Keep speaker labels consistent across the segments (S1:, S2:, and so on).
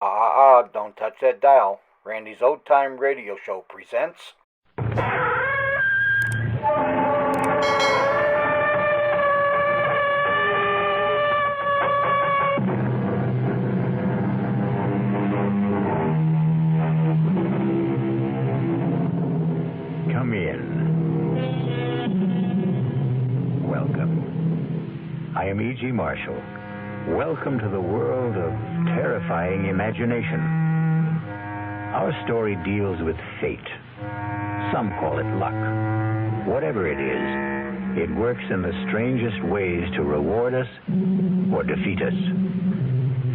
S1: Don't touch that dial. Randy's Old Time Radio Show presents...
S2: Come in. Welcome. I am E.G. Marshall. Welcome to the world of terrifying imagination. Our story deals with fate. Some call it luck. Whatever it is, it works in the strangest ways to reward us or defeat us.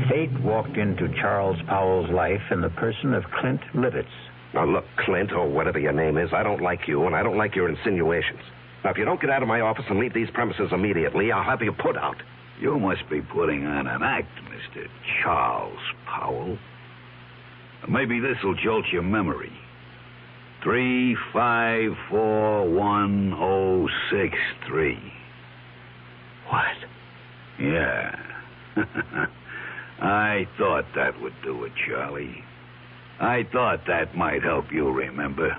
S2: Fate walked into Charles Powell's life in the person of Clint Levitz.
S3: Now, look, Clint, or whatever your name is, I don't like you, and I don't like your insinuations. Now, if you don't get out of my office and leave these premises immediately, I'll have you put out.
S4: You must be putting on an act, Mr. Charles Powell. Maybe this will jolt your memory. 3541063.
S3: What?
S4: Yeah. I thought that would do it, Charlie. I thought that might help you remember.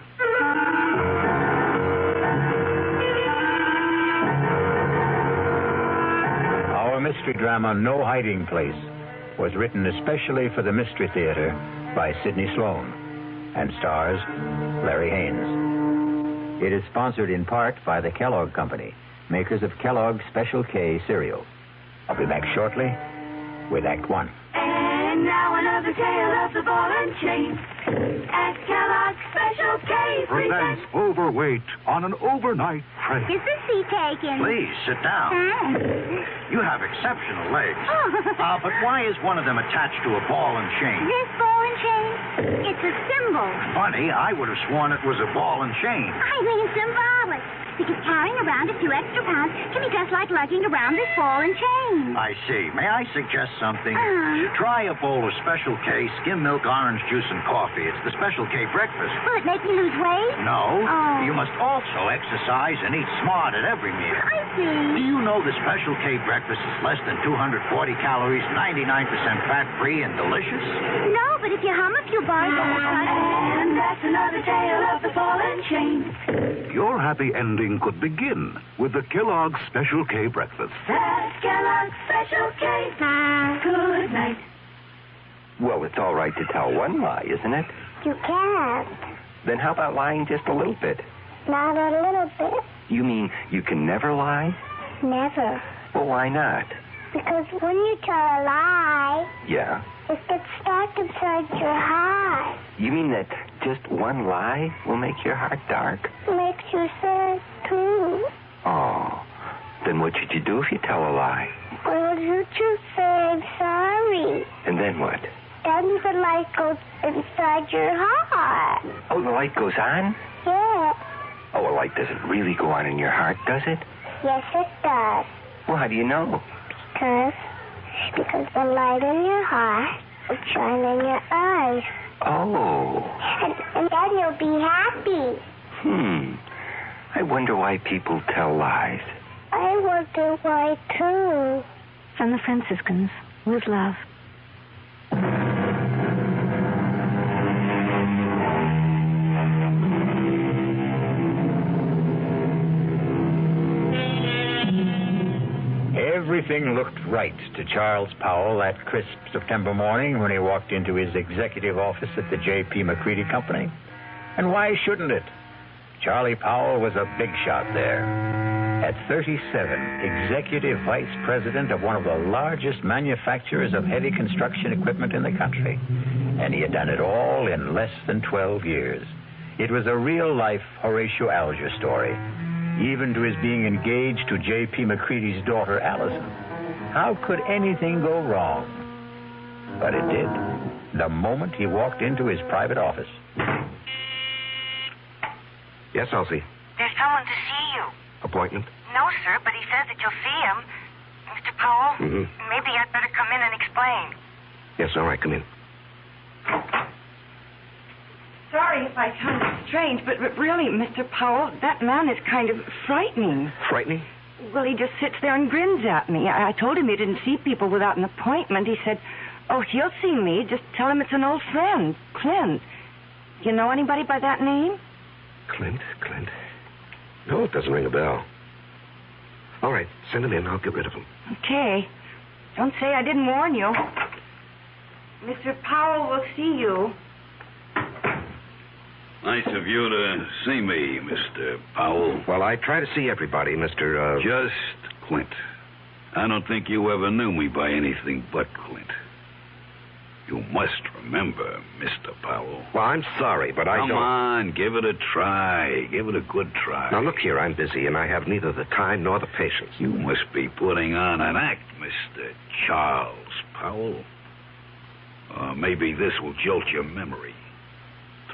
S2: Our mystery drama, No Hiding Place, was written especially for the Mystery Theater by Sidney Sloan and stars Larry Haynes. It is sponsored in part by the Kellogg Company, makers of Kellogg's Special K cereal. I'll be back shortly with Act One.
S5: And now another tale of the ball and chain at Kellogg's Special K.
S6: Presents Overweight on an overnight train.
S7: Is the seat taken?
S8: Please, sit down. You have exceptional legs. But why is one of them attached to a ball and chain?
S7: This ball and chain? It's a symbol.
S8: Funny, I would have sworn it was a ball and chain.
S7: I mean symbolic. Because carrying around a few extra pounds can be just like lugging around this ball and chain.
S8: I see. May I suggest something?
S7: Try
S8: a bowl of Special K, skim milk, orange juice, and coffee. It's the Special K breakfast.
S7: Will it make me lose weight?
S8: No.
S7: Oh.
S8: You must also exercise and eat smart at every meal.
S7: I see.
S8: Do you know the Special K breakfast is less than 240 calories, 99% fat-free, and delicious?
S7: No, but if you hum a few bars...
S5: And that's another tale of the ball and chain.
S6: Your happy ending could begin with the Kellogg's Special K breakfast.
S5: That's Kellogg's Special K. Good night.
S3: Well, it's all right to tell one lie, isn't it?
S7: You can't.
S3: Then how about lying just a little bit?
S7: Not a little bit.
S3: You mean you can never lie?
S7: Never.
S3: Well, why not?
S7: Because when you tell a lie,
S3: Yeah.
S7: it gets stuck inside your heart.
S3: You mean that just one lie will make your heart dark?
S7: Makes you sad, too.
S3: Oh. Then what should you do if you tell a lie?
S7: Well, you just say I'm sorry.
S3: And then what?
S7: Then the light goes inside your heart.
S3: Oh, the light goes on?
S7: Yeah.
S3: Oh, a light doesn't really go on in your heart, does it?
S7: Yes, it does.
S3: Well, how do you know?
S7: Because the light in your heart will shine in your eyes.
S3: Oh.
S7: And then you'll be happy.
S3: I wonder why people tell lies.
S7: I wonder why, too.
S9: From the Franciscans, with love.
S2: Everything looked right to Charles Powell that crisp September morning when he walked into his executive office at the J.P. McCready Company. And why shouldn't it? Charlie Powell was a big shot there. At 37, executive vice president of one of the largest manufacturers of heavy construction equipment in the country. And he had done it all in less than 12 years. It was a real-life Horatio Alger story, even to his being engaged to J.P. McCready's daughter, Allison. How could anything go wrong? But it did, the moment he walked into his private office.
S3: Yes, Elsie.
S10: There's someone to see you.
S3: Appointment?
S10: No, sir, but he says that you'll see him. Mr. Powell, maybe I'd better come in and explain.
S3: Yes, all right, come in.
S10: Sorry if I sound strange, but really, Mr. Powell, that man is kind of frightening.
S3: Frightening?
S10: Well, he just sits there and grins at me. I told him he didn't see people without an appointment. He said, Oh, he'll see me. Just tell him it's an old friend, Clint. You know anybody by that name?
S3: Clint? No, it doesn't ring a bell. All right, send him in. I'll get rid of him.
S10: Okay. Don't say I didn't warn you. Mr. Powell will see you.
S4: Nice of you to see me, Mr. Powell.
S3: Well, I try to see everybody, Mr.
S4: Just Clint. I don't think you ever knew me by anything but Clint. You must remember, Mr. Powell.
S3: Well, I'm sorry, but I don't...
S4: Come on, give it a try. Give it a good try.
S3: Now, look here, I'm busy, and I have neither the time nor the patience.
S4: You must be putting on an act, Mr. Charles Powell. Maybe this will jolt your memory.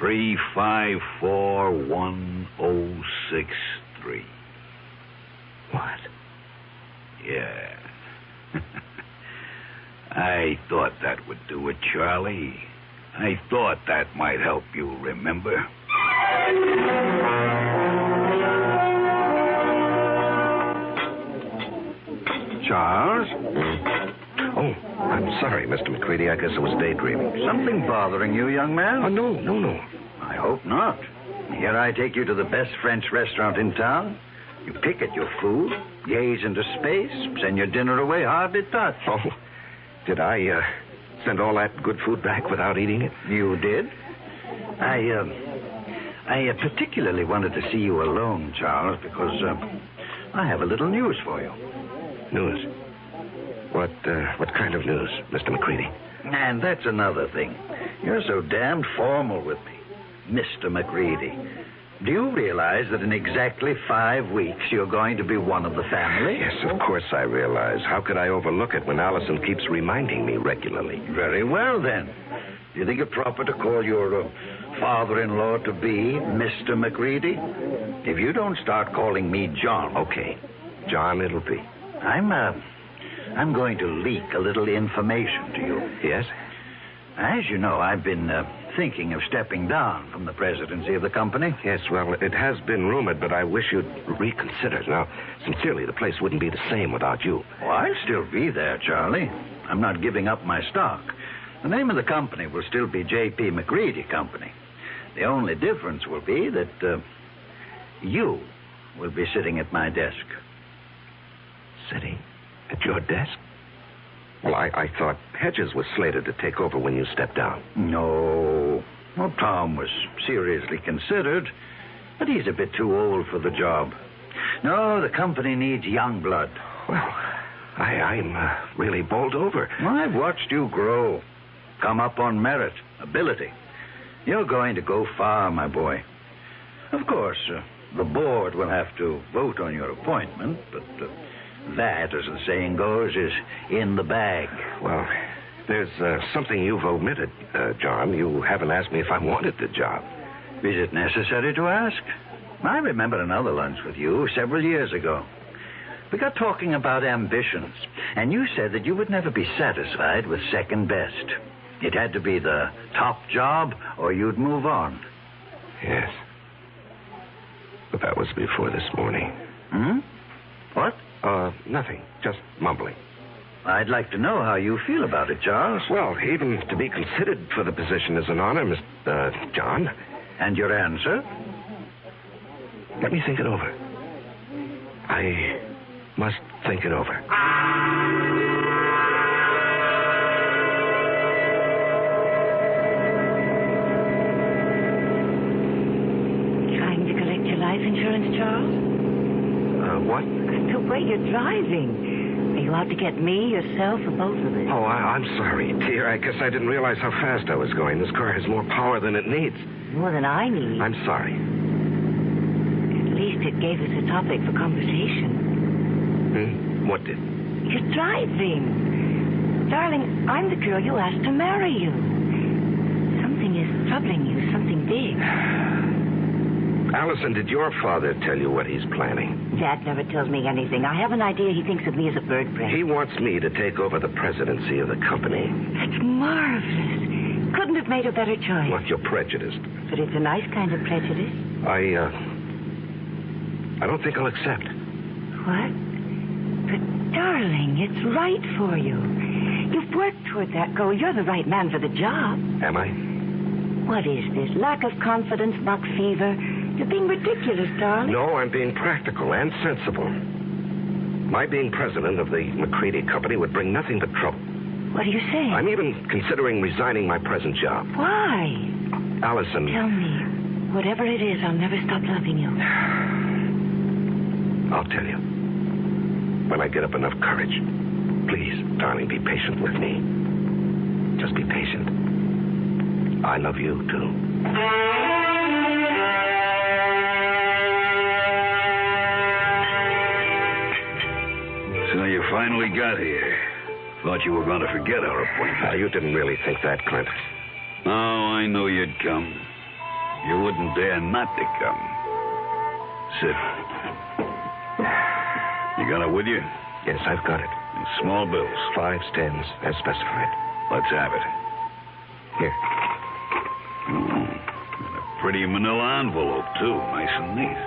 S4: 3541063.
S3: What?
S4: Yeah. I thought that would do it, Charlie. I thought that might help you remember.
S8: Charles?
S3: Oh, I'm sorry, Mr. McCready. I guess I was daydreaming.
S8: Something bothering you, young man?
S3: Oh, no.
S8: I hope not. Here I take you to the best French restaurant in town. You pick at your food, gaze into space, send your dinner away hardly touched.
S3: Oh, did I send all that good food back without eating it?
S8: You did? I particularly wanted to see you alone, Charles, because I have a little news for you.
S3: News? What kind of news, Mr. McCready?
S8: And that's another thing. You're so damned formal with me, Mr. McCready. Do you realize that in exactly 5 weeks you're going to be one of the family?
S3: Yes, of course I realize. How could I overlook it when Allison keeps reminding me regularly?
S8: Very well, then. Do you think it proper to call your father-in-law to be Mr. McCready? If you don't start calling me John...
S3: Okay. John, it'll be.
S8: I'm going to leak a little information to you.
S3: Yes?
S8: As you know, I've been thinking of stepping down from the presidency of the company.
S3: Yes, well, it has been rumored, but I wish you'd reconsider. Now, sincerely, the place wouldn't be the same without you.
S8: Oh, I'll still be there, Charlie. I'm not giving up my stock. The name of the company will still be J.P. McCready Company. The only difference will be that you will be sitting at my desk.
S3: Sitting at your desk? Well, I thought Hedges was slated to take over when you stepped down.
S8: No. Well, Tom was seriously considered, but he's a bit too old for the job. No, the company needs young blood.
S3: Well, I'm really bowled over.
S8: I've watched you grow. Come up on merit, ability. You're going to go far, my boy. Of course, the board will have to vote on your appointment, but... that, as the saying goes, is in the bag.
S3: Well, there's something you've omitted, John. You haven't asked me if I wanted the job.
S8: Is it necessary to ask? I remember another lunch with you several years ago. We got talking about ambitions, and you said that you would never be satisfied with second best. It had to be the top job, or you'd move on.
S3: Yes. But that was before this morning.
S8: What?
S3: Nothing. Just mumbling.
S8: I'd like to know how you feel about it, Charles.
S3: Well, even to be considered for the position is an honor, Mr. John.
S8: And your answer?
S3: Let me think it over. I must think it over.
S9: Trying to collect your life insurance, Charles?
S3: What?
S9: The way you're driving. Are you out to get me, yourself, or both of us?
S3: Oh, I'm sorry, dear. I guess I didn't realize how fast I was going. This car has more power than it needs.
S9: More than I need.
S3: I'm sorry.
S9: At least it gave us a topic for conversation.
S3: What did?
S9: You're driving. Darling, I'm the girl you asked to marry you. Something is troubling you, something big.
S3: Allison, did your father tell you what he's planning?
S9: Dad never tells me anything. I have an idea he thinks of me as a bird brain.
S3: He wants me to take over the presidency of the company.
S9: That's marvelous. Couldn't have made a better choice.
S3: Well, you're prejudiced.
S9: But it's a nice kind of prejudice.
S3: I don't think I'll accept.
S9: What? But, darling, it's right for you. You've work toward that goal. You're the right man for the job.
S3: Am I?
S9: What is this? Lack of confidence, buck fever? You're being ridiculous, darling.
S3: No, I'm being practical and sensible. My being president of the McCready Company would bring nothing but trouble.
S9: What are you saying?
S3: I'm even considering resigning my present job.
S9: Why?
S3: Allison.
S9: Tell me. Whatever it is, I'll never stop loving you.
S3: I'll tell you. When I get up enough courage. Please, darling, be patient with me. Just be patient. I love you, too.
S4: So you finally got here. Thought you were going to forget our appointment.
S3: You didn't really think that, Clint.
S4: Oh, I knew you'd come. You wouldn't dare not to come. Sit. You got it with you?
S3: Yes, I've got it.
S4: In small bills.
S3: 5s, 10s, as specified.
S4: Let's have it.
S3: Here.
S4: And a pretty manila envelope, too. Nice and neat.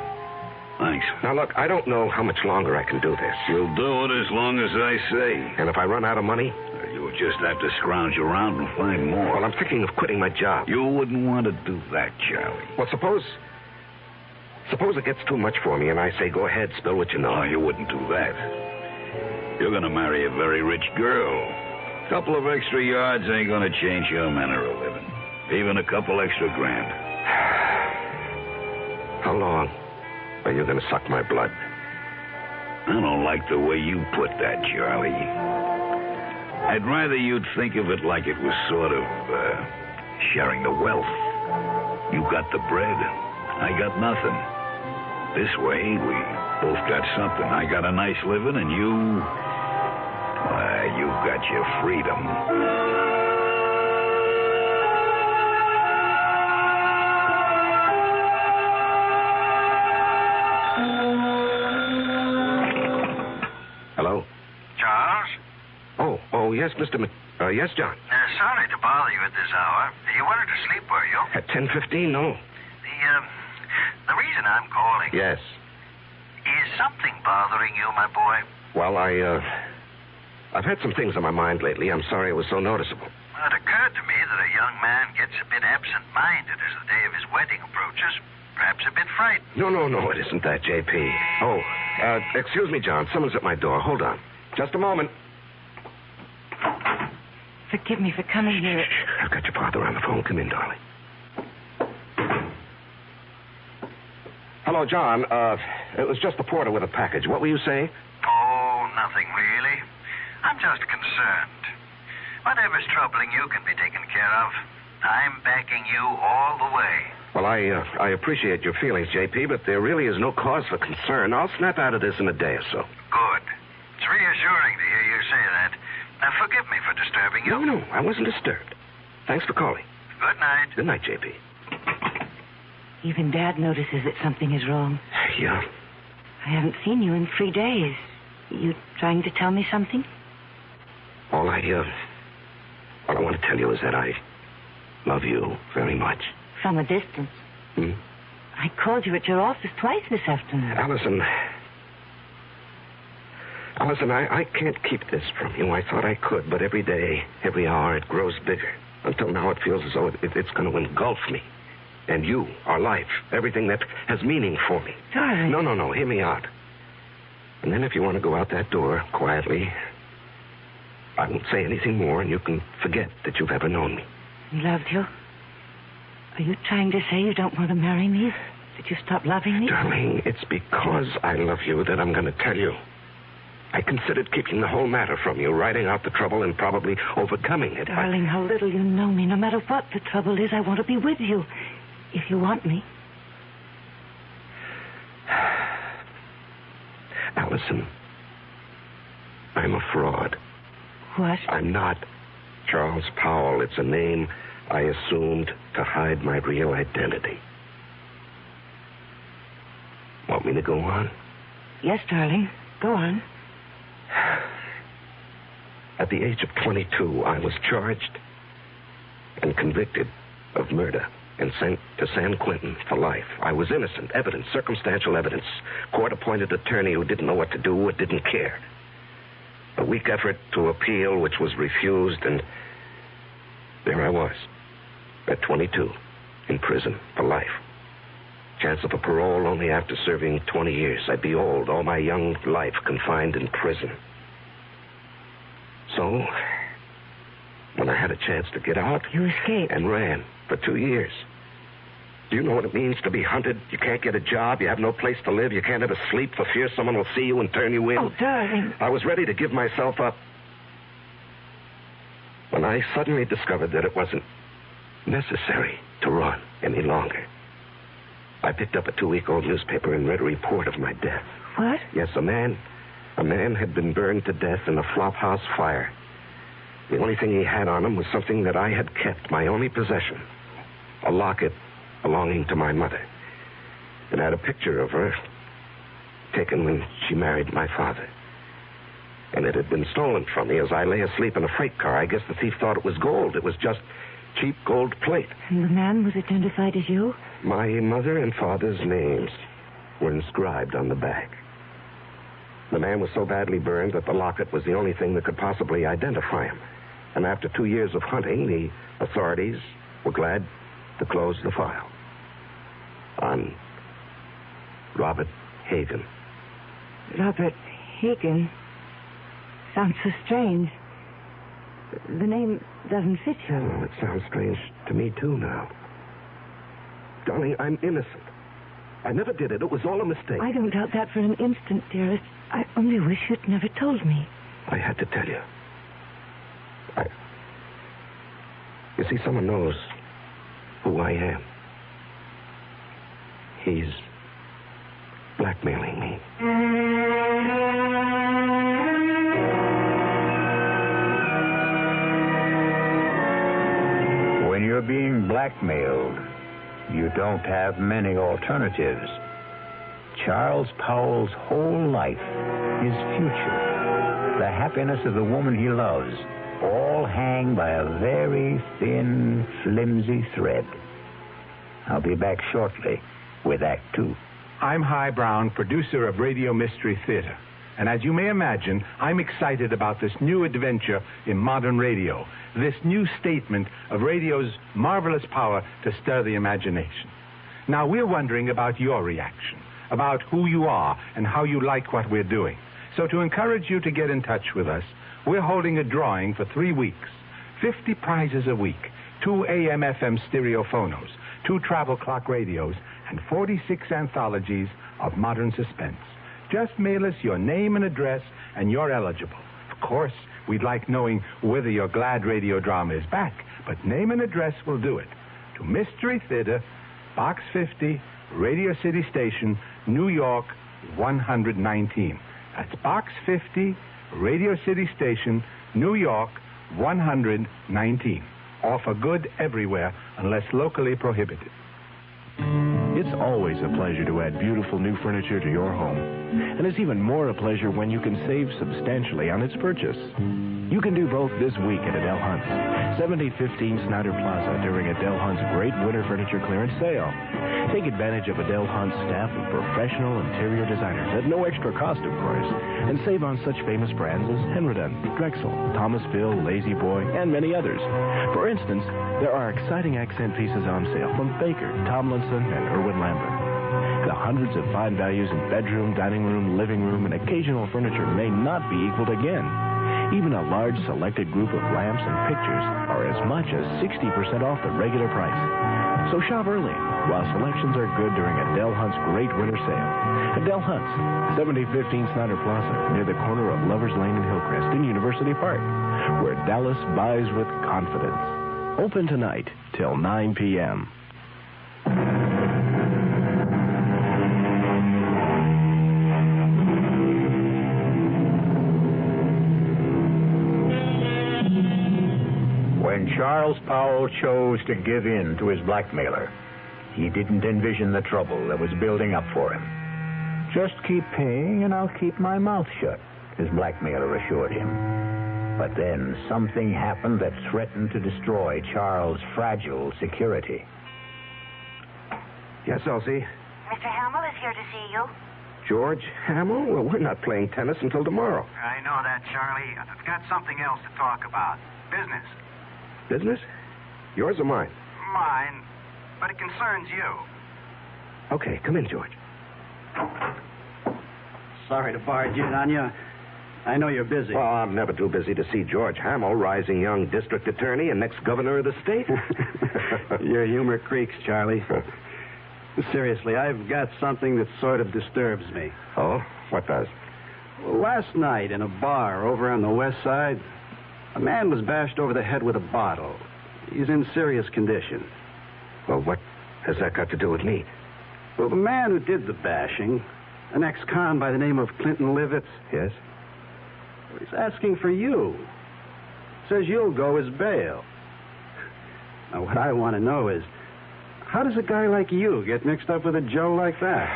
S4: Thanks.
S3: Now, look, I don't know how much longer I can do this.
S4: You'll do it as long as I say.
S3: And if I run out of money?
S4: You'll just have to scrounge around and find more.
S3: Well, I'm thinking of quitting my job.
S4: You wouldn't want to do that, Charlie.
S3: Well, suppose it gets too much for me and I say, go ahead, spill what you know.
S4: No, you wouldn't do that. You're going to marry a very rich girl. A couple of extra yards ain't going to change your manner of living. Even a couple extra grand.
S3: How long are you going to suck my blood?
S4: I don't like the way you put that, Charlie. I'd rather you'd think of it like it was sort of sharing the wealth. You got the bread. I got nothing. This way, we both got something. I got a nice living, and you got your freedom.
S3: Hello?
S11: Charles?
S3: Oh, yes, Mr. Yes, John.
S11: Sorry to bother you at this hour. You weren't asleep, were you?
S3: At 10:15, no.
S11: The reason I'm calling...
S3: Yes.
S11: Is something bothering you, my boy?
S3: Well, I've had some things on my mind lately. I'm sorry it was so noticeable.
S11: Well, it occurred to me that a young man gets a bit absent-minded as the day of his wedding approaches. Perhaps a bit frightened.
S3: No, it isn't that, J.P. Oh, excuse me, John. Someone's at my door. Hold on. Just a moment.
S9: Forgive me for coming here.
S3: I've got your father on the phone. Come in, darling. Hello, John. It was just the porter with a package. What were you saying?
S11: Oh, nothing really. I'm just concerned. Whatever's troubling you can be taken care of. I'm backing you all the way.
S3: Well, I appreciate your feelings, J.P., but there really is no cause for concern. I'll snap out of this in a day or so.
S11: Good. It's reassuring to hear you say that. Now, forgive me for disturbing you.
S3: No, I wasn't disturbed. Thanks for calling.
S11: Good night.
S3: Good night, J.P.
S9: Even Dad notices that something is wrong.
S3: Yeah.
S9: I haven't seen you in 3 days. You trying to tell me something?
S3: All I want to tell you is that I love you very much.
S9: From a distance.
S3: Hmm?
S9: I called you at your office twice this afternoon.
S3: Allison, I can't keep this from you. I thought I could, but every day, every hour, it grows bigger. Until now it feels as though it's going to engulf me. And you, our life, everything that has meaning for me.
S9: Darling.
S3: No, hear me out. And then if you want to go out that door quietly, I won't say anything more, and you can forget that you've ever known me.
S9: Loved you? Are you trying to say you don't want to marry me? That you stop loving me?
S3: Darling, it's because I love you that I'm going to tell you. I considered keeping the whole matter from you, writing out the trouble and probably overcoming it.
S9: Darling, how little you know me. No matter what the trouble is, I want to be with you. If you want me.
S3: Allison, I'm a fraud.
S9: What?
S3: I'm not Charles Powell. It's a name I assumed to hide my real identity. Want me to go on?
S9: Yes, darling. Go on.
S3: At the age of 22, I was charged and convicted of murder and sent to San Quentin for life. I was innocent. Evidence, circumstantial evidence. Court-appointed attorney who didn't know what to do or didn't care. A weak effort to appeal, which was refused, and there I was, at 22, in prison for life. Chance of a parole only after serving 20 years. I'd be old, all my young life confined in prison. So, when I had a chance to get out...
S9: You escaped.
S3: And ran for 2 years. Do you know what it means to be hunted? You can't get a job, you have no place to live, you can't ever sleep for fear someone will see you and turn you in.
S9: Oh, darling.
S3: I was ready to give myself up when I suddenly discovered that it wasn't necessary to run any longer. I picked up a 2-week-old newspaper and read a report of my death.
S9: What?
S3: Yes, a man had been burned to death in a flophouse fire. The only thing he had on him was something that I had kept, my only possession, a locket belonging to my mother. It had a picture of her taken when she married my father. And it had been stolen from me as I lay asleep in a freight car. I guess the thief thought it was gold. It was just cheap gold plate.
S9: And the man was identified as you?
S3: My mother and father's names were inscribed on the back. The man was so badly burned that the locket was the only thing that could possibly identify him. And after 2 years of hunting, the authorities were glad to close the file on Robert Hagen.
S9: Robert Hagen? Sounds so strange. The name doesn't fit you.
S3: Well, it sounds strange to me, too, now. Darling, I'm innocent. I never did it. It was all a mistake.
S9: I don't doubt that for an instant, dearest. I only wish you'd never told me.
S3: I had to tell you. You see, someone knows who I am. He's blackmailing me.
S2: When you're being blackmailed, you don't have many alternatives. Charles Powell's whole life, his future, the happiness of the woman he loves, all hang by a very thin, flimsy thread. I'll be back shortly with Act 2.
S12: I'm Hy Brown, producer of Radio Mystery Theater. And as you may imagine, I'm excited about this new adventure in modern radio, this new statement of radio's marvelous power to stir the imagination. Now, we're wondering about your reaction, about who you are and how you like what we're doing. So to encourage you to get in touch with us, we're holding a drawing for 3 weeks. 50 prizes a week, 2 AM/FM stereophonos, 2 travel clock radios, and 46 anthologies of modern suspense. Just mail us your name and address, and you're eligible. Of course, we'd like knowing whether your glad radio drama is back, but name and address will do it. To Mystery Theater, Box 50, Radio City Station, New York, 119. That's Box 50, Radio City Station, New York, 119. Offer good everywhere unless locally prohibited.
S13: It's always a pleasure to add beautiful new furniture to your home. And it's even more a pleasure when you can save substantially on its purchase. You can do both this week at Adele Hunt's, 7015 Snyder Plaza during Adele Hunt's great winter furniture clearance sale. Take advantage of Adele Hunt's staff of professional interior designers at no extra cost, of course, and save on such famous brands as Henredon, Drexel, Thomasville, Lazy Boy, and many others. For instance, there are exciting accent pieces on sale from Baker, Tomlinson, and Irwin Lambert. The hundreds of fine values in bedroom, dining room, living room, and occasional furniture may not be equaled again. Even a large selected group of lamps and pictures are as much as 60% off the regular price. So shop early while selections are good during Adele Hunt's great winter sale. Adele Hunt's, 7015 Snyder Plaza, near the corner of Lovers Lane and Hillcrest in University Park, where Dallas buys with confidence. Open tonight till 9 p.m.
S2: When Charles Powell chose to give in to his blackmailer, he didn't envision the trouble that was building up for him. Just keep paying and I'll keep my mouth shut, his blackmailer assured him. But then something happened that threatened to destroy Charles' fragile security.
S3: Yes, Elsie?
S7: Mr. Hamill is here to see you.
S3: George Hamill? Well, we're not playing tennis until tomorrow.
S11: I know that, Charlie. I've got something else to talk about. Business.
S3: Business? Yours or mine?
S11: Mine, but it concerns you.
S3: Okay, come in, George.
S14: Sorry to barge in on you. I know you're busy.
S3: Well, I'm never too busy to see George Hamill, rising young district attorney and next governor of the state.
S14: Your humor creaks, Charlie. Seriously, I've got something that sort of disturbs me.
S3: Oh? What does?
S14: Last night in a bar over on the west side, a man was bashed over the head with a bottle. He's in serious condition.
S3: Well, what has that got to do with me?
S14: Well, the man who did the bashing, an ex-con by the name of Clint Levitz.
S3: Yes?
S14: He's asking for you. Says you'll go as bail. Now, what I want to know is, how does a guy like you get mixed up with a Joe like that?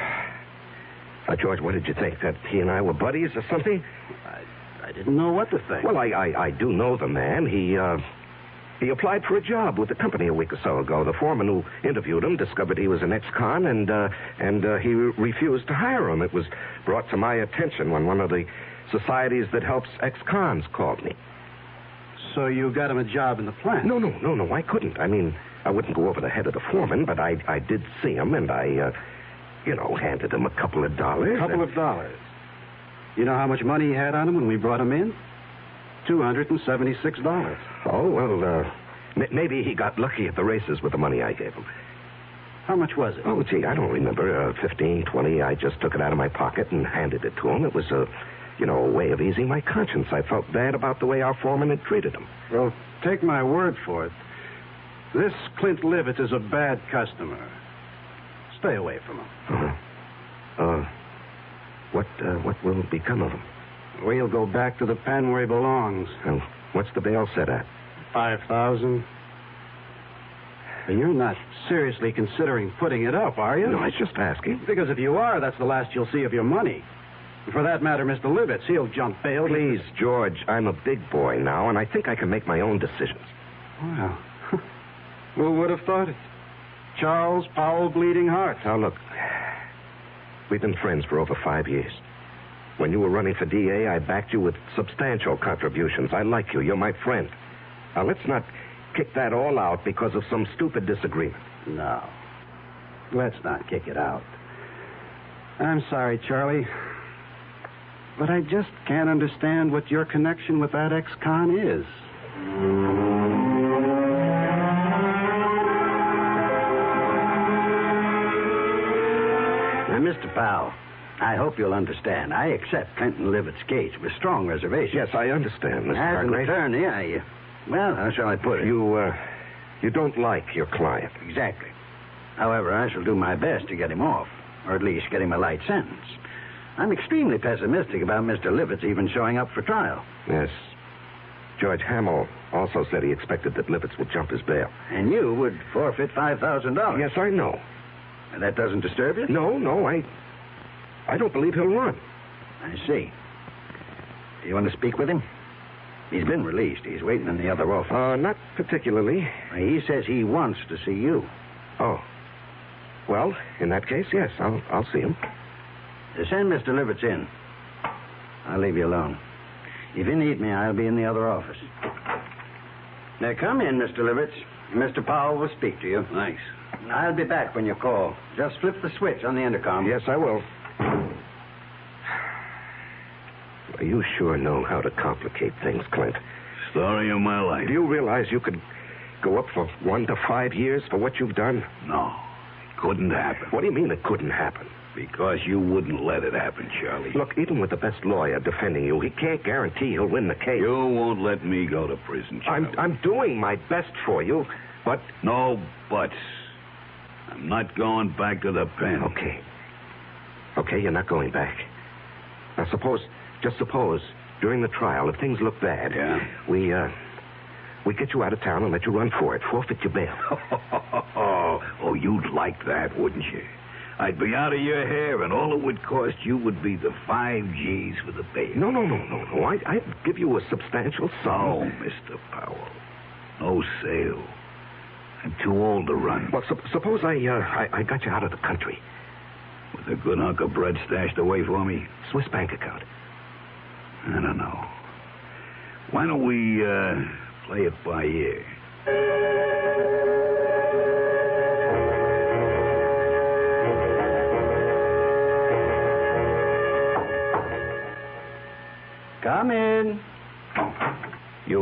S3: George, what did you think? That he and I were buddies or something?
S14: I didn't know what to think.
S3: Well, I do know the man. He applied for a job with the company a week or so ago. The foreman who interviewed him discovered he was an ex-con, and he refused to hire him. It was brought to my attention when one of the societies that helps ex-cons called me.
S14: So you got him a job in the plant?
S3: No, I couldn't. I mean, I wouldn't go over the head of the foreman, but I did see him, and I handed him a couple of dollars.
S14: Couple of dollars? You know how much money he had on him when we brought him in? $276.
S3: Oh, well, maybe he got lucky at the races with the money I gave him.
S14: How much was it?
S3: Oh, gee, I don't remember. 15, 20. I just took it out of my pocket and handed it to him. It was a way of easing my conscience. I felt bad about the way our foreman had treated him.
S14: Well, take my word for it. This Clint Levitz is a bad customer. Stay away from him.
S3: What will become of him?
S14: Well, he'll go back to the pen where he belongs.
S3: Well, what's the bail set at?
S14: $5,000. And you're not seriously considering putting it up, are you?
S3: No, I was just asking.
S14: Because if you are, that's the last you'll see of your money. For that matter, Mr. Levitz, he'll jump bail.
S3: Please, George, I'm a big boy now, and I think I can make my own decisions.
S14: Well, who would have thought it? Charles Powell Bleeding Heart.
S3: Now, look, we've been friends for over 5 years. When you were running for DA, I backed you with substantial contributions. I like you. You're my friend. Now, let's not kick that all out because of some stupid disagreement.
S14: No. Let's not kick it out. I'm sorry, Charlie, but I just can't understand what your connection with that ex-con is.
S8: Now, Mr. Powell, I hope you'll understand. I accept Clinton Levitt's case with strong reservations.
S3: Yes, I understand, Mr.
S8: As an
S3: Hargrave.
S8: attorney, well, how shall I put it?
S3: You don't like your client.
S8: Exactly. However, I shall do my best to get him off, or at least get him a light sentence. I'm extremely pessimistic about Mr. Levitz even showing up for trial.
S3: Yes. George Hamill also said he expected that Levitz would jump his bail.
S8: And you would forfeit $5,000.
S3: Yes, I know.
S8: And that doesn't disturb you?
S3: No, I don't believe he'll run.
S8: I see. Do you want to speak with him? He's been released. He's waiting in the other office.
S3: Not particularly.
S8: He says he wants to see you.
S3: Oh. Well, in that case, yes, I'll see him.
S8: Send Mr. Levitz in. I'll leave you alone. If you need me, I'll be in the other office. Now, come in, Mr. Levitz. Mr. Powell will speak to you.
S14: Thanks.
S8: I'll be back when you call. Just flip the switch on the intercom.
S3: Yes, I will. You sure know how to complicate things, Clint.
S4: Story of my life.
S3: Do you realize you could go up for 1 to 5 years for what you've done?
S4: No, it couldn't happen.
S3: What do you mean it couldn't happen?
S4: Because you wouldn't let it happen, Charlie.
S3: Look, even with the best lawyer defending you, he can't guarantee he'll win the case.
S4: You won't let me go to prison, Charlie.
S3: I'm doing my best for you, but...
S4: No buts. I'm not going back to the pen.
S3: Okay, you're not going back. Now, just suppose, during the trial, if things look bad...
S4: Yeah?
S3: We get you out of town and let you run for it. Forfeit your bail.
S4: Oh, you'd like that, wouldn't you? I'd be out of your hair, and all it would cost you would be the 5 G's for the bail.
S3: No. I'd give you a substantial sum.
S4: Oh, Mr. Powell. No sale. I'm too old to run.
S3: Well, suppose I got you out of the country.
S4: With a good hunk of bread stashed away for me?
S3: Swiss bank account.
S4: I don't know. Why don't we play it by ear?
S14: Come in.
S3: You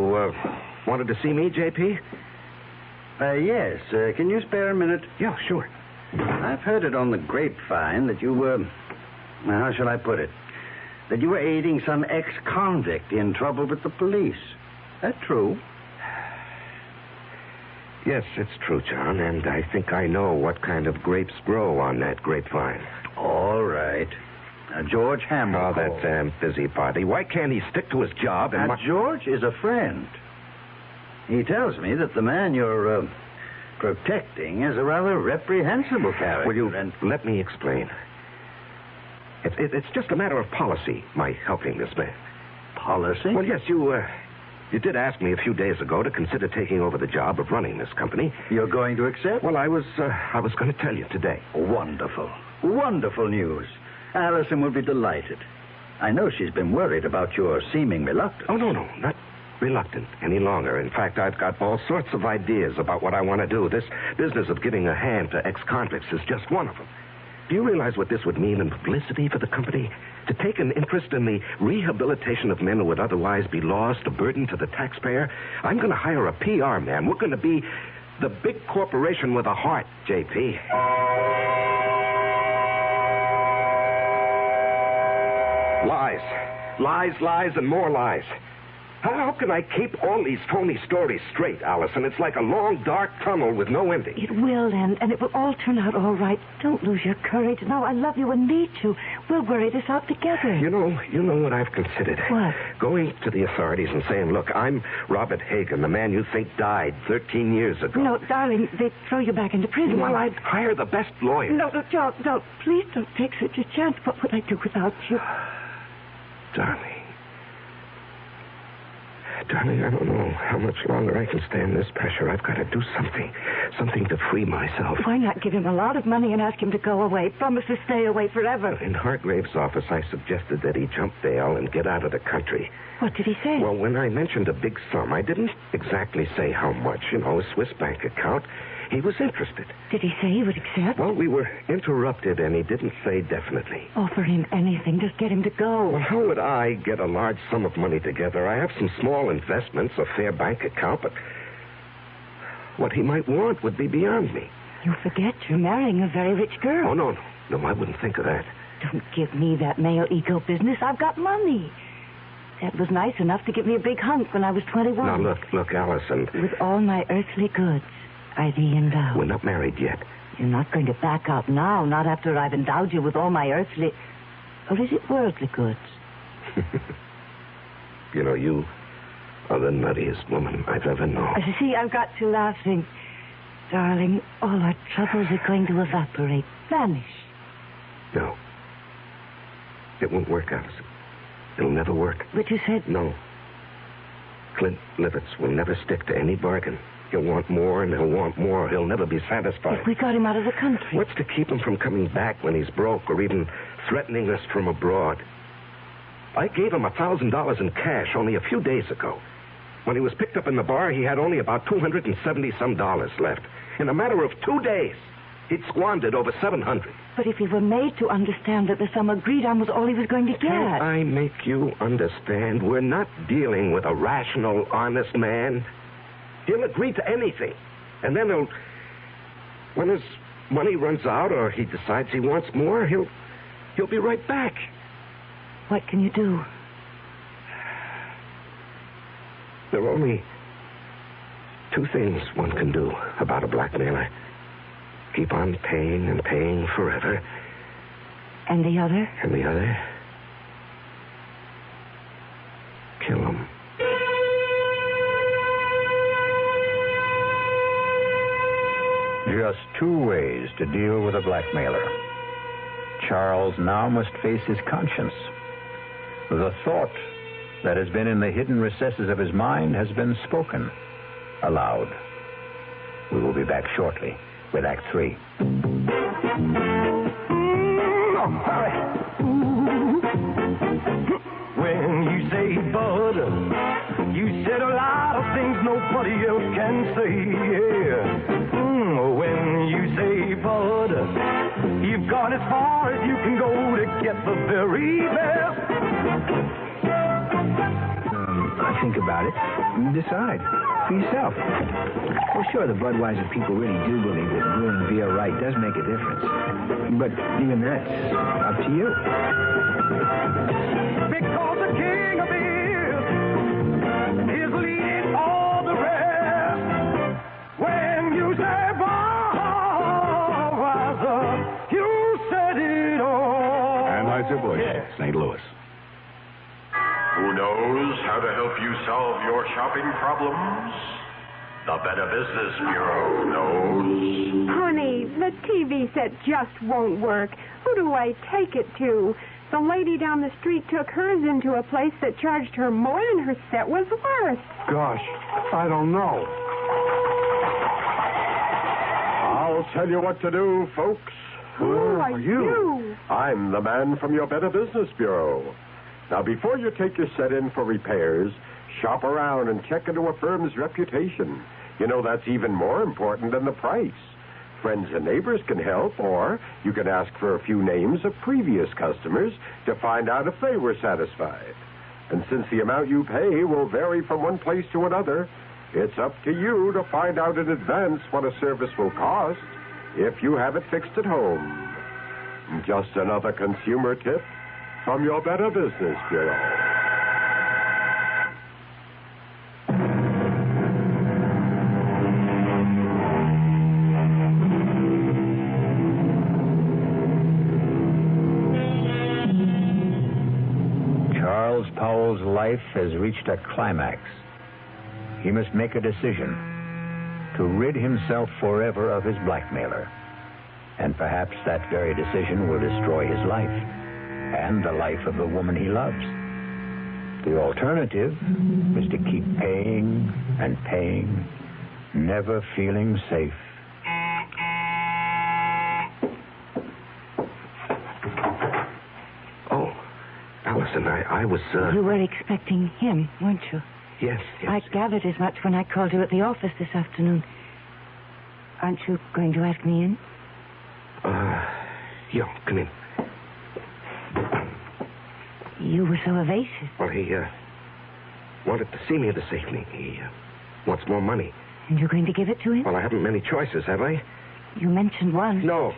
S3: wanted to see me, J.P.?
S14: Yes. Can you spare a minute?
S3: Yeah, sure.
S14: I've heard it on the grapevine that you were... how shall I put it? That you were aiding some ex-convict in trouble with the police. That true?
S3: Yes, it's true, John, and I think I know what kind of grapes grow on that grapevine.
S14: All right. Now, George Hamill.
S3: Oh, that damn busybody. Why can't he stick to his job and...
S14: Now, George is a friend. He tells me that the man you're protecting is a rather reprehensible character.
S3: Will you let me explain? It's just a matter of policy, my helping this man.
S14: Policy?
S3: Well, yes, you did ask me a few days ago to consider taking over the job of running this company.
S14: You're going to accept?
S3: Well, I was going to tell you today.
S14: Wonderful. Wonderful news. Allison will be delighted. I know she's been worried about your seeming reluctance.
S3: Oh, no, not reluctant any longer. In fact, I've got all sorts of ideas about what I want to do. This business of giving a hand to ex-convicts is just one of them. Do you realize what this would mean in publicity for the company? To take an interest in the rehabilitation of men who would otherwise be lost, a burden to the taxpayer? I'm going to hire a PR man. We're going to be the big corporation with a heart, J.P. Lies, and more lies. How can I keep all these phony stories straight, Allison? It's like a long, dark tunnel with no ending.
S9: It will end, and it will all turn out all right. Don't lose your courage. Now, I love you and need to. We'll worry this out together.
S3: You know what I've considered?
S9: What?
S3: Going to the authorities and saying, look, I'm Robert Hagan, the man you think died 13 years ago.
S9: No, darling, they'd throw you back into prison.
S3: Well, I'd hire the best lawyers.
S9: No, John, no, please don't take such a chance. What would I do without you?
S3: Darling, I don't know how much longer I can stand this pressure. I've got to do something to free myself.
S9: Why not give him a lot of money and ask him to go away? Promise to stay away forever.
S3: In Hargrave's office, I suggested that he jump bail and get out of the country.
S9: What did he say?
S3: Well, when I mentioned a big sum, I didn't exactly say how much. A Swiss bank account. He was interested.
S9: Did he say he would accept?
S3: Well, we were interrupted, and he didn't say definitely.
S9: Offer him anything. Just get him to go.
S3: Well, how would I get a large sum of money together? I have some small investments, a fair bank account, but what he might want would be beyond me.
S9: You forget you're marrying a very rich girl.
S3: Oh, no, I wouldn't think of that.
S9: Don't give me that male ego business. I've got money. Dad was nice enough to give me a big hunk when I was 21.
S3: Now, look, Allison.
S9: With all my earthly goods, I thee endow.
S3: We're not married yet.
S9: You're not going to back out now, not after I've endowed you with all my earthly... Or is it worldly goods?
S3: You are the nuttiest woman I've ever known.
S9: See, I've got you laughing. Darling, all our troubles are going to evaporate, vanish.
S3: No. It won't work, Allison. It'll never work.
S9: But you said...
S3: No. Clint Levitz will never stick to any bargain. He'll want more, and he'll want more. He'll never be satisfied.
S9: If we got him out of the country.
S3: What's to keep him from coming back when he's broke or even threatening us from abroad? I gave him $1,000 in cash only a few days ago. When he was picked up in the bar, he had only about $270-some left. In a matter of 2 days, he'd squandered over $700.
S9: But if he were made to understand that the sum agreed on was all he was going to get...
S3: Can't I make you understand? We're not dealing with a rational, honest man. He'll agree to anything. And then when his money runs out or he decides he wants more, he'll be right back.
S9: What can you do?
S3: There are only 2 things one can do about a blackmailer. Keep on paying and paying forever.
S9: And the other?
S3: And the other? Kill him.
S2: Just 2 ways to deal with a blackmailer. Charles now must face his conscience. The thought that has been in the hidden recesses of his mind has been spoken aloud. We will be back shortly with Act 3.
S15: nobody else can say. Yeah. When you say, bud, you've gone as far as you can go to get the very best.
S16: Think about it and decide for yourself. Well, sure, the Budweiser people really do believe that brewing beer right does make a difference. But even that's up to you.
S15: Because the king of beer is leading all the rest. When you say Budweiser, you said it all.
S6: Anheuser-Busch, St. Louis.
S17: Who knows how to help you solve your shopping problems? The Better Business Bureau knows.
S18: Honey, the TV set just won't work. Who do I take it to? The lady down the street took hers into a place that charged her more than her set was worth.
S19: Gosh, I don't know. I'll tell you what to do, folks.
S18: Who are you?
S19: I'm the man from your Better Business Bureau. Now, before you take your set in for repairs, shop around and check into a firm's reputation. You know, that's even more important than the price. Friends and neighbors can help, or you can ask for a few names of previous customers to find out if they were satisfied. And since the amount you pay will vary from one place to another, it's up to you to find out in advance what a service will cost if you have it fixed at home. Just another consumer tip from your Better Business Bureau.
S2: Charles Powell's life has reached a climax. He must make a decision to rid himself forever of his blackmailer. And perhaps that very decision will destroy his life and the life of the woman he loves. The alternative is to keep paying and paying, never feeling safe.
S3: Oh, Allison, I was,
S9: You were expecting him, weren't you?
S3: Yes.
S9: I gathered as much when I called you at the office this afternoon. Aren't you going to ask me in?
S3: Yeah, come in.
S9: You were so evasive.
S3: Well, he, wanted to see me this evening. He, wants more money.
S9: And you're going to give it to him?
S3: Well, I haven't many choices, have I?
S9: You mentioned one.
S3: No,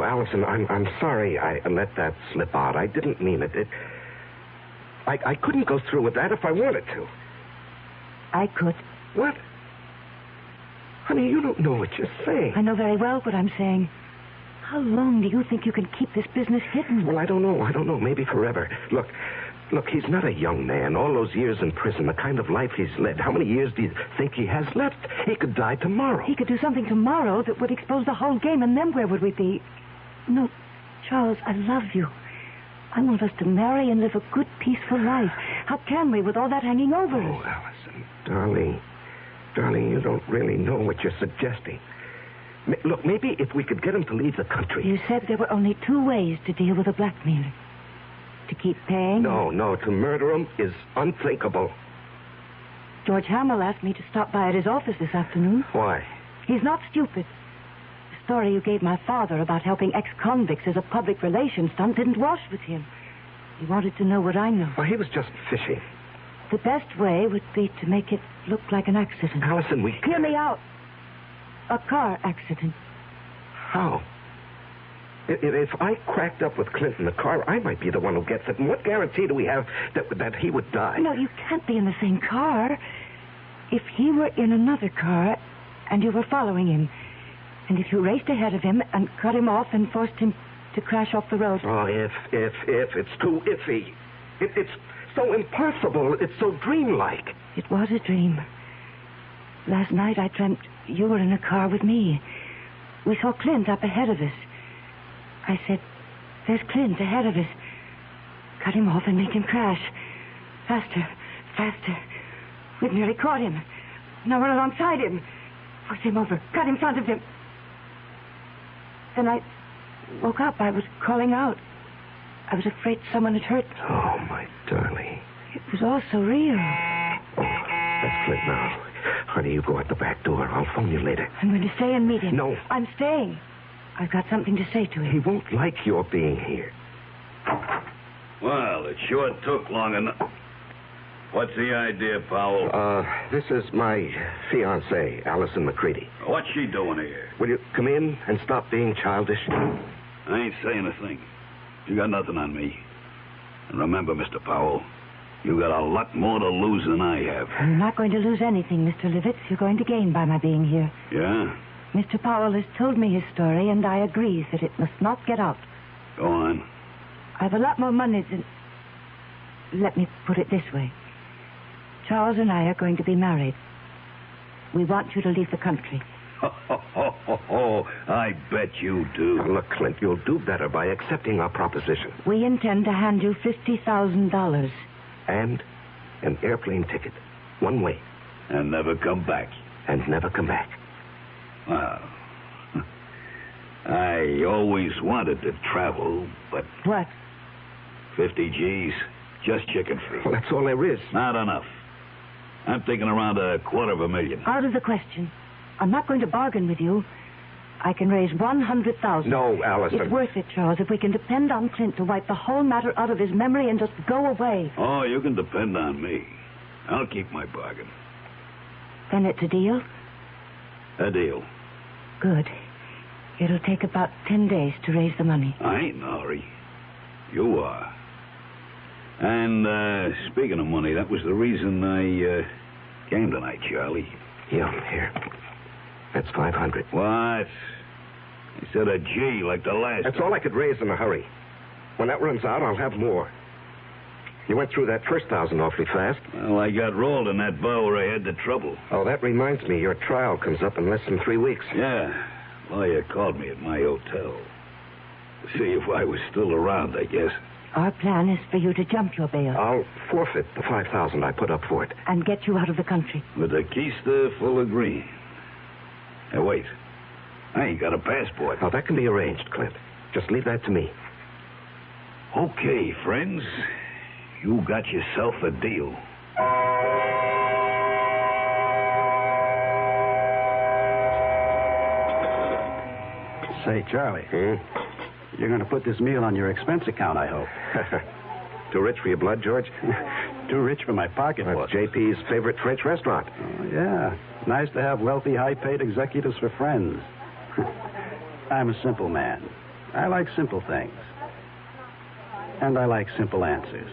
S3: Allison, I'm sorry I let that slip out. I didn't mean it. I couldn't go through with that if I wanted to.
S9: I could.
S3: What? Honey, you don't know what you're saying.
S9: I know very well what I'm saying. How long do you think you can keep this business hidden?
S3: Well, I don't know. Maybe forever. Look, he's not a young man. All those years in prison, the kind of life he's led. How many years do you think he has left? He could die tomorrow.
S9: He could do something tomorrow that would expose the whole game, and then where would we be? No, Charles, I love you. I want us to marry and live a good, peaceful life. How can we with all that hanging over us?
S3: Oh, Allison, darling, you don't really know what you're suggesting. Look, maybe if we could get him to leave the country.
S9: You said there were only two ways to deal with a blackmailer. To keep paying?
S3: No, to murder him is unthinkable.
S9: George Hamill asked me to stop by at his office this afternoon.
S3: Why?
S9: He's not stupid. The story you gave my father about helping ex-convicts as a public relations stunt didn't wash with him. He wanted to know what I know.
S3: Well, he was just fishing.
S9: The best way would be to make it look like an accident.
S3: Allison,
S9: Hear me out. A car accident.
S3: How? If I cracked up with Clint in the car, I might be the one who gets it. And what guarantee do we have that he would die?
S9: No, you can't be in the same car. If he were in another car and you were following him, and if you raced ahead of him and cut him off and forced him to crash off the road.
S3: Oh, if. It's too iffy. It's so impossible. It's so dreamlike.
S9: It was a dream. Last night I dreamt you were in a car with me. We saw Clint up ahead of us. I said, there's Clint ahead of us. Cut him off and make him crash. Faster. We've nearly caught him. Now run alongside him. Push him over. Cut in front of him. Then I woke up. I was calling out. I was afraid someone had hurt me.
S3: Oh, my darling.
S9: It was all so real.
S3: That's Clint now. Honey, you go out the back door. I'll phone you later.
S9: I'm going to stay and meet him.
S3: No.
S9: I'm staying. I've got something to say to him.
S3: He won't like your being here.
S4: Well, it sure took long enough. What's the idea, Powell?
S3: This is my fiancée, Allison McCready.
S4: What's she doing here?
S3: Will you come in and stop being childish?
S4: I ain't saying a thing. You got nothing on me. And remember, Mr. Powell, you got a lot more to lose than I have.
S9: I'm not going to lose anything, Mr. Levitz. You're going to gain by my being here.
S4: Yeah?
S9: Mr. Powell has told me his story, and I agree that it must not get out.
S4: Go on.
S9: I've a lot more money than... Let me put it this way. Charles and I are going to be married. We want you to leave the country.
S4: I bet you do.
S3: Now, look, Clint, you'll do better by accepting our proposition.
S9: We intend to hand you $50,000.
S3: And an airplane ticket. One way.
S4: And never come back.
S3: And never come back.
S4: Well, I always wanted to travel, but...
S9: What?
S4: 50 G's. Just chicken feed.
S3: Well, that's all there is.
S4: Not enough. I'm thinking around $250,000.
S9: Out of the question. I'm not going to bargain with you. I can raise $100,000.
S3: No, Allison.
S9: It's worth it, Charles, if we can depend on Clint to wipe the whole matter out of his memory and just go away.
S4: Oh, you can depend on me. I'll keep my bargain.
S9: Then it's a deal?
S4: A deal.
S9: Good. It'll take about 10 days to raise the money.
S4: I ain't in a hurry. You are. And, speaking of money, that was the reason I, came tonight, Charlie.
S3: Yeah, here. That's $500.
S4: What? Instead of G like the last
S3: That's
S4: time.
S3: all I could raise in a hurry. When that runs out, I'll have more. You went through that first 1,000 awfully fast.
S4: Well, I got rolled in that bar where I had the trouble.
S3: Oh, that reminds me. Your trial comes up in less than 3 weeks.
S4: Yeah. Lawyer called me at my hotel. To see if I was still around, I guess.
S9: Our plan is for you to jump your bail.
S3: I'll forfeit the $5,000 I put up for it.
S9: And get you out of the country.
S4: With a keister full of green. Hey, wait. I ain't got a passport.
S3: Oh, that can be arranged, Clint. Just leave that to me.
S4: Okay, friends. You got yourself a deal.
S14: Say, Charlie. You're going to put this meal on your expense account, I hope.
S3: Too rich for your blood, George?
S14: Too rich for my pocketbook.
S3: That's JP's favorite French restaurant.
S14: Oh, yeah. Nice to have wealthy, high-paid executives for friends. I'm a simple man. I like simple things. And I like simple answers.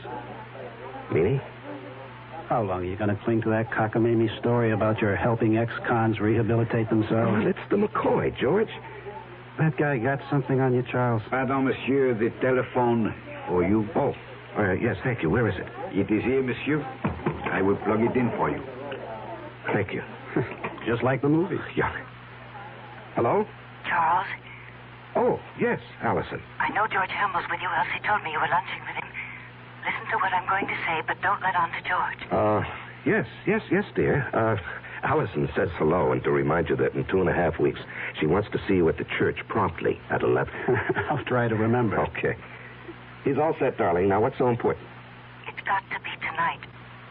S3: Meaning?
S14: How long are you going to cling to that cockamamie story about your helping ex-cons rehabilitate themselves?
S3: Well, it's the McCoy, George.
S14: That guy got something on you, Charles?
S4: Pardon, monsieur, the telephone for you.
S3: Oh, yes, thank you. Where is it?
S4: It is here, monsieur. I will plug it in for you.
S3: Thank you.
S14: Just like the movies.
S3: Yeah. Hello?
S20: Charles?
S3: Oh, yes, Allison.
S20: I know George Helmel's with you, else he told me you were lunching with him. Listen to what I'm going to say, but don't let on to George.
S3: Yes, dear. Allison says hello, and to remind you that in 2.5 weeks, she wants to see you at the church promptly at 11.
S14: I'll try to remember.
S3: Okay. He's all set, darling. Now, what's so important?
S20: It's got to be tonight.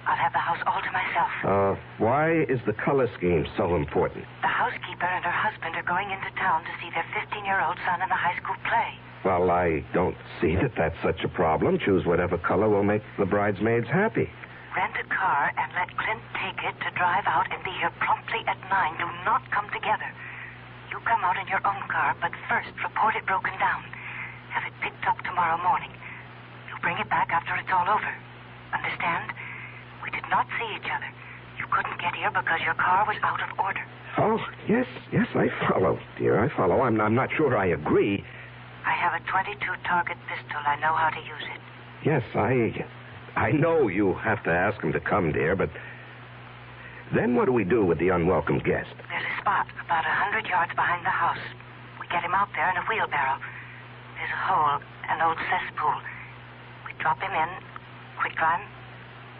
S20: I'll have the house all to myself.
S3: Why is the color scheme so important?
S20: The housekeeper and her husband are going into town to see their 15-year-old son in the high school play.
S3: Well, I don't see that that's such a problem. Choose whatever color will make the bridesmaids happy.
S20: Rent a car and let Clint take it to drive out and be here promptly at 9. Do not come together. You come out in your own car, but first report it broken down. Have it picked up tomorrow morning. You bring it back after it's all over. Understand? We did not see each other. You couldn't get here because your car was out of order.
S3: Oh, yes, I follow, dear. I follow. I'm not sure I agree.
S20: I have a .22 target pistol. I know how to use it.
S3: Yes, I know you have to ask him to come, dear, but then what do we do with the unwelcome guest?
S20: There's a spot about 100 yards behind the house. We get him out there in a wheelbarrow. There's a hole, an old cesspool. We drop him in, quick lime.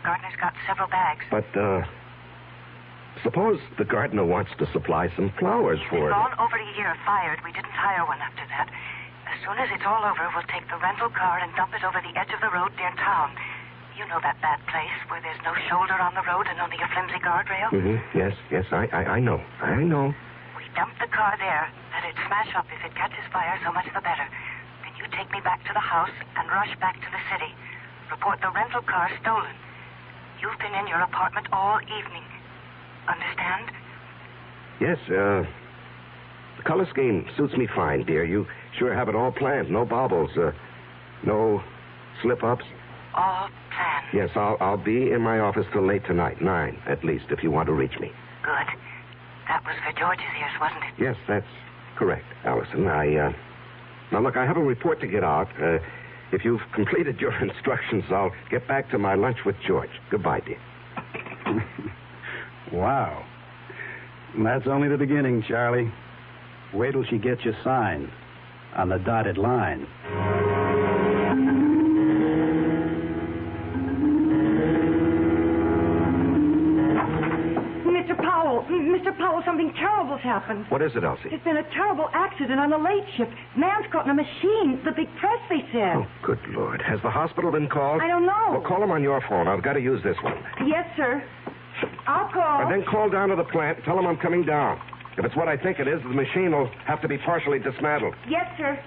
S20: Gardener's got several bags.
S3: But, suppose the gardener wants to supply some flowers for it.
S20: It's gone over a year fired. We didn't hire one after that. As soon as it's all over, we'll take the rental car and dump it over the edge of the road near town. You know that bad place where there's no shoulder on the road and only a flimsy guardrail?
S3: Mm-hmm. Yes, I know. I know.
S20: We dump the car there. Let it smash up. If it catches fire, so much the better. Then you take me back to the house and rush back to the city. Report the rental car stolen. You've been in your apartment all evening. Understand?
S3: Yes, the color scheme suits me fine, dear. You sure have it all planned. No baubles, no slip-ups.
S20: All planned.
S3: Yes, I'll be in my office till late tonight, 9 at least, if you want to reach me.
S20: Good. That was for George's ears, wasn't it?
S3: Yes, that's correct, Allison. Now, look, I have a report to get out. If you've completed your instructions, I'll get back to my lunch with George. Goodbye, dear.
S14: Wow. That's only the beginning, Charlie. Wait till she gets you signed on the dotted line.
S10: Mr. Powell, something terrible's happened.
S3: What is it, Elsie?
S10: There's been a terrible accident on the late shift. Man's caught in a machine. The big press, they said.
S3: Oh, good Lord. Has the hospital been called?
S10: I don't know.
S3: Well, call them on your phone. I've got to use this one.
S10: Yes, sir. I'll call.
S3: And then call down to the plant and tell them I'm coming down. If it's what I think it is, the machine will have to be partially dismantled.
S10: Yes, sir.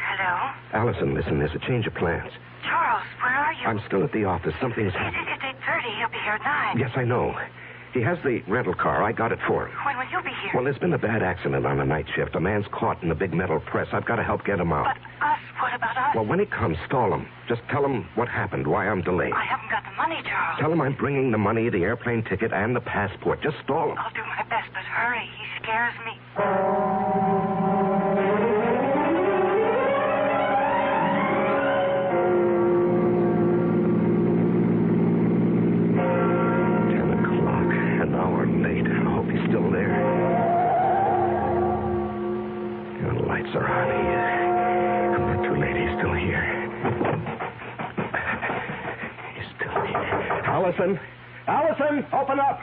S20: Hello?
S3: Allison, listen, there's a change of plans.
S20: Charles, where are you?
S3: I'm still at the office. Something's happened.
S20: It's 8:30. He'll be here at 9.
S3: Yes, I know. He has the rental car. I got it for him.
S20: When will you be here?
S3: Well, there's been a bad accident on the night shift. A man's caught in the big metal press. I've got to help get him out.
S20: But us? What about us?
S3: Well, when he comes, stall him. Just tell him what happened, why I'm delayed.
S20: I haven't got the money, Charles.
S3: Tell him I'm bringing the money, the airplane ticket, and the passport. Just stall him.
S20: I'll do my best, but hurry. He scares me.
S3: Are on. I'm not too late. He's still here. He's still here. Allison, open up.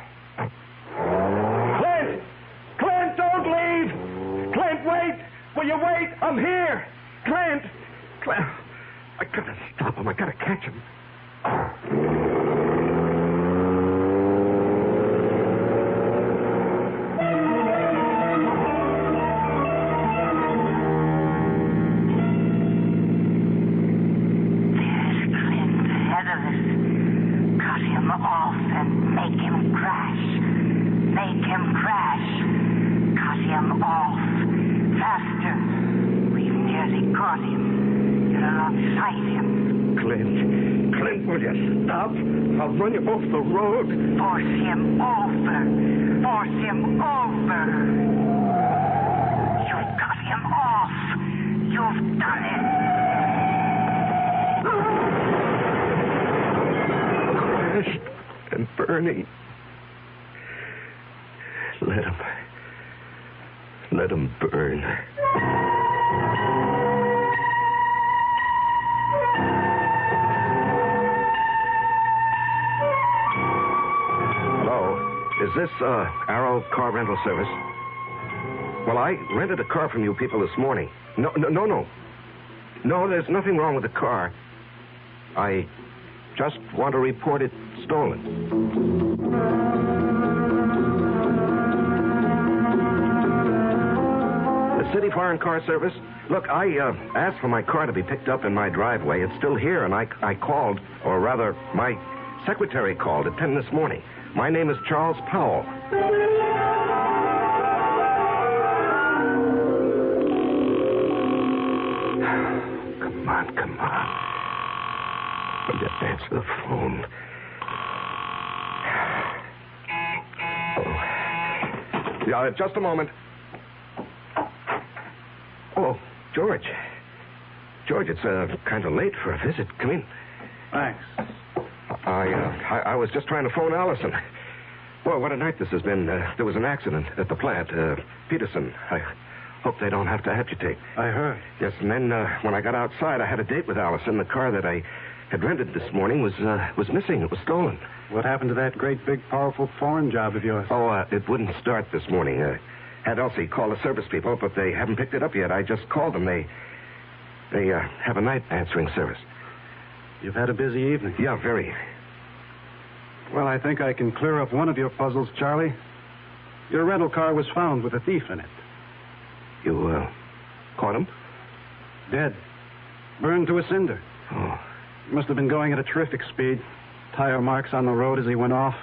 S3: Clint, don't leave. Clint, wait. Will you wait? I'm here. Clint. I gotta stop him. I gotta catch him. I'll run you off the road.
S20: Force him over. Force him over. You've got him off. You've done it.
S3: Crashed and burning. Let him burn. Is this, Arrow Car Rental Service? Well, I rented a car from you people this morning. No. No, there's nothing wrong with the car. I just want to report it stolen. The City Foreign Car Service? Look, I asked for my car to be picked up in my driveway. It's still here, and I called, or rather, my secretary called at 10 this morning. My name is Charles Powell. Come on. Will you answer the phone? Oh. Yeah, just a moment. Oh, George. George, it's kind of late for a visit. Come in.
S14: Thanks.
S3: I was just trying to phone Allison. Well, what a night this has been. There was an accident at the plant. Peterson. I hope they don't have to agitate.
S14: I heard.
S3: Yes, and then when I got outside, I had a date with Allison. The car that I had rented this morning was missing. It was stolen.
S14: What happened to that great, big, powerful foreign job of yours?
S3: Oh, it wouldn't start this morning. Had Elsie call the service people, but they haven't picked it up yet. I just called them. They They have a night answering service.
S14: You've had a busy evening.
S3: Yeah, very.
S14: Well, I think I can clear up one of your puzzles, Charlie. Your rental car was found with a thief in it.
S3: You, caught him?
S14: Dead. Burned to a cinder.
S3: Oh.
S14: Must have been going at a terrific speed. Tire marks on the road as he went off.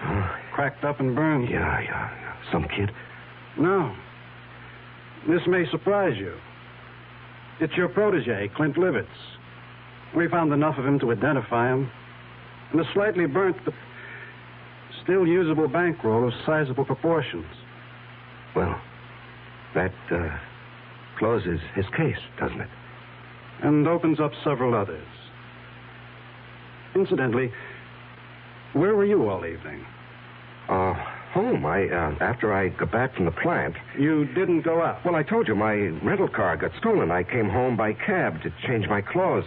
S14: Cracked up and burned.
S3: Yeah. Some kid?
S14: No. This may surprise you. It's your protege, Clint Levitz. We found enough of him to identify him. And a slightly burnt, but still usable bankroll of sizable proportions.
S3: Well, that closes his case, doesn't it?
S14: And opens up several others. Incidentally, where were you all evening?
S3: Home. After I got back from the plant.
S14: You didn't go out?
S3: Well, I told you my rental car got stolen. I came home by cab to change my clothes.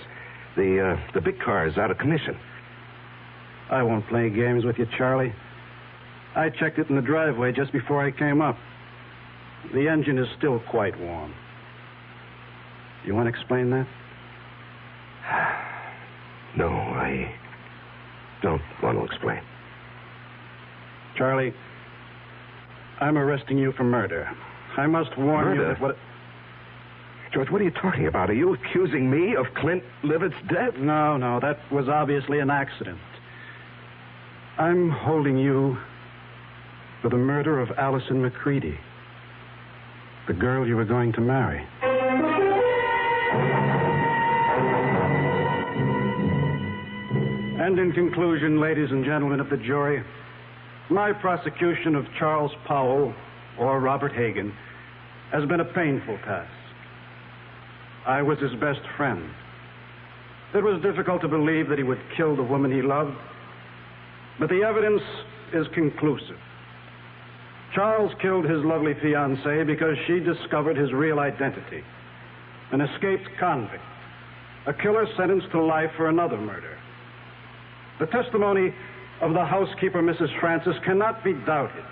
S3: The big car is out of commission.
S14: I won't play games with you, Charlie. I checked it in the driveway just before I came up. The engine is still quite warm. You want to explain that?
S3: No, I don't want to explain.
S14: Charlie, I'm arresting you for murder. I must warn you that what...
S3: George, what are you talking about? Are you accusing me of Clint Levitz's death?
S14: No, that was obviously an accident. I'm holding you for the murder of Allison McCready, the girl you were going to marry. And in conclusion, ladies and gentlemen of the jury, my prosecution of Charles Powell, or Robert Hagan, has been a painful task. I was his best friend. It was difficult to believe that he would kill the woman he loved, but the evidence is conclusive. Charles killed his lovely fiancée because she discovered his real identity, an escaped convict, a killer sentenced to life for another murder. The testimony of the housekeeper, Mrs. Francis, cannot be doubted.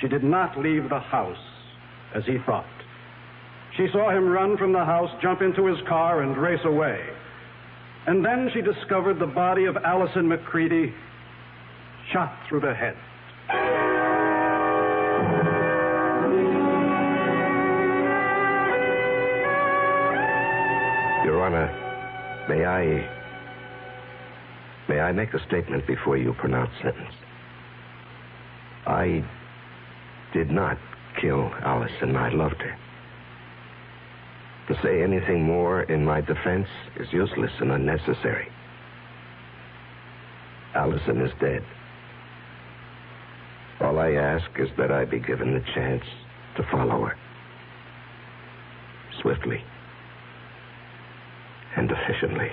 S14: She did not leave the house as he thought. She saw him run from the house, jump into his car, and race away. And then she discovered the body of Allison McCready shot through the head.
S3: Your Honor, may I make a statement before you pronounce sentence? I did not kill Allison. I loved her. To say anything more in my defense is useless and unnecessary. Allison is dead. All I ask is that I be given the chance to follow her. Swiftly and efficiently.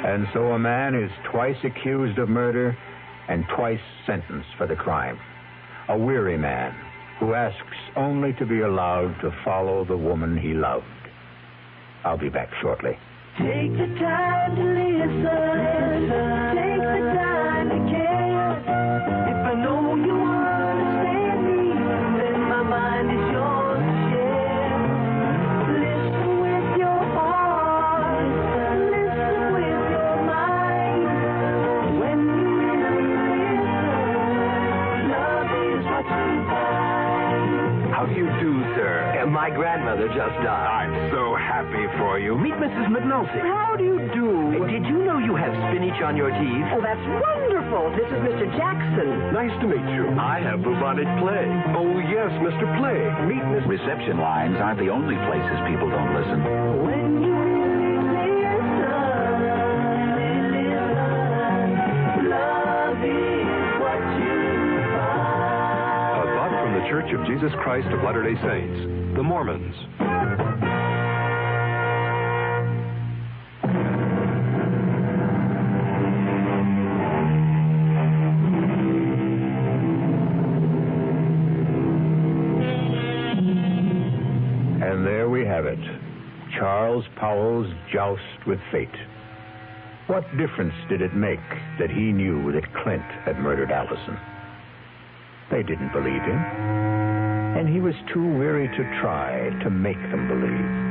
S2: And so a man is twice accused of murder and twice sentenced for the crime. A weary man who asks only to be allowed to follow the woman he loved. I'll be back shortly.
S5: Take the time to listen. Take the time to care. If I know you understand me, then my mind is yours to share. Listen with your heart. Listen with your mind. When you really listen, love is what you find.
S21: How do you do, sir? My grandmother just died. I'm so happy for you. Meet Mrs. McNulty.
S22: How do you do?
S21: Did you know you have spinach on your teeth?
S22: Oh, that's wonderful. This is Mr. Jackson.
S21: Nice to meet you. I have bubonic plague. Oh, yes, Mr. Plague. Meet Miss...
S23: Reception lines aren't the only places people don't listen.
S5: When you really listen, love is what you find.
S24: A thought from the Church of Jesus Christ of Latter-day Saints, the Mormons.
S2: And there we have it. Charles Powell's joust with fate. What difference did it make that he knew that Clint had murdered Allison? They didn't believe him. and he was too weary to try to make them believe.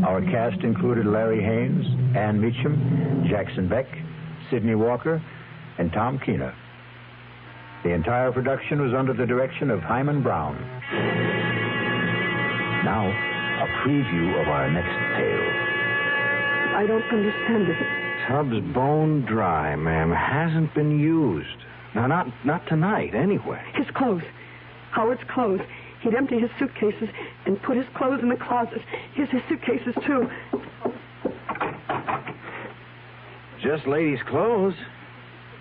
S2: Our cast included Larry Haynes, Ann Meacham, Jackson Beck, Sidney Walker, and Tom Keener. The entire production was under the direction of Hyman Brown. Now, a preview of our next tale.
S1: I don't understand it.
S16: Tub's bone dry, ma'am. Hasn't been used. Now, not tonight, anyway.
S1: His clothes. Howard's clothes. He'd empty his suitcases and put his clothes in the closet. Here's his suitcases, too.
S16: Just ladies' clothes.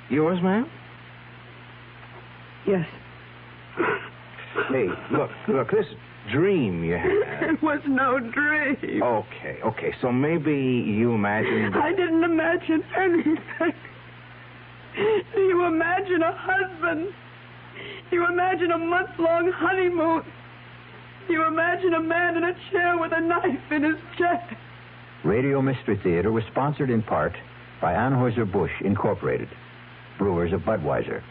S16: Yours, ma'am?
S1: Yes.
S16: Hey, look, this dream you had.
S1: It was no dream.
S16: Okay, so maybe you imagined...
S1: I didn't imagine anything. Do you imagine a husband? You imagine a month-long honeymoon. You imagine a man in a chair with a knife in his chest.
S2: Radio Mystery Theater was sponsored in part by Anheuser-Busch Incorporated, brewers of Budweiser.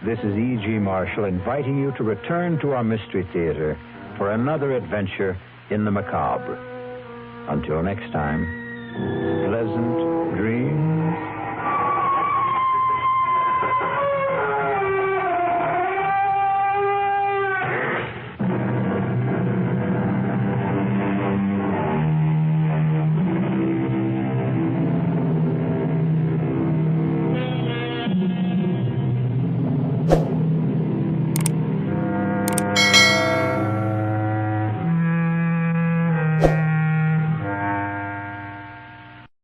S2: This is E.G. Marshall inviting you to return to our Mystery Theater for another adventure in the macabre. Until next time, pleasant dreams.